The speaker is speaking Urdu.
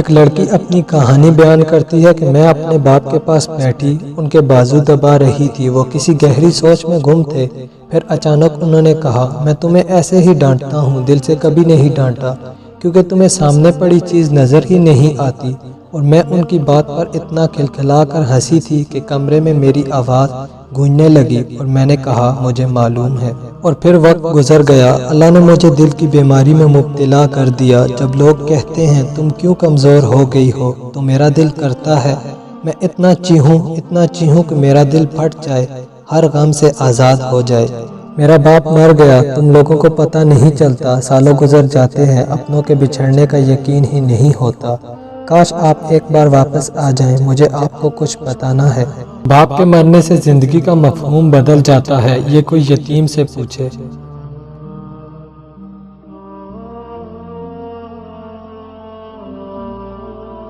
ایک لڑکی اپنی کہانی بیان کرتی ہے کہ میں اپنے باپ کے پاس بیٹھی، ان کے بازو دبا رہی تھی، وہ کسی گہری سوچ میں گم تھے۔ پھر اچانک انہوں نے کہا، میں تمہیں ایسے ہی ڈانٹتا ہوں، دل سے کبھی نہیں ڈانٹا، کیونکہ تمہیں سامنے پڑی چیز نظر ہی نہیں آتی۔ اور میں ان کی بات پر اتنا کھلکھلا کر ہنسی تھی کہ کمرے میں میری آواز گونجنے لگی، اور میں نے کہا، مجھے معلوم ہے۔ اور پھر وقت گزر گیا، اللہ نے مجھے دل کی بیماری میں مبتلا کر دیا۔ جب لوگ کہتے ہیں تم کیوں کمزور ہو گئی ہو، تو میرا دل کرتا ہے میں اتنا چیخوں کہ میرا دل پھٹ جائے، ہر غم سے آزاد ہو جائے۔ میرا باپ مر گیا، تم لوگوں کو پتہ نہیں چلتا، سالوں گزر جاتے ہیں، اپنوں کے بچھڑنے کا یقین ہی نہیں ہوتا۔ کاش آپ ایک بار واپس آ جائیں، مجھے آپ کو کچھ بتانا ہے۔ باپ کے مرنے سے زندگی کا مفہوم بدل جاتا ہے، یہ کوئی یتیم سے پوچھے۔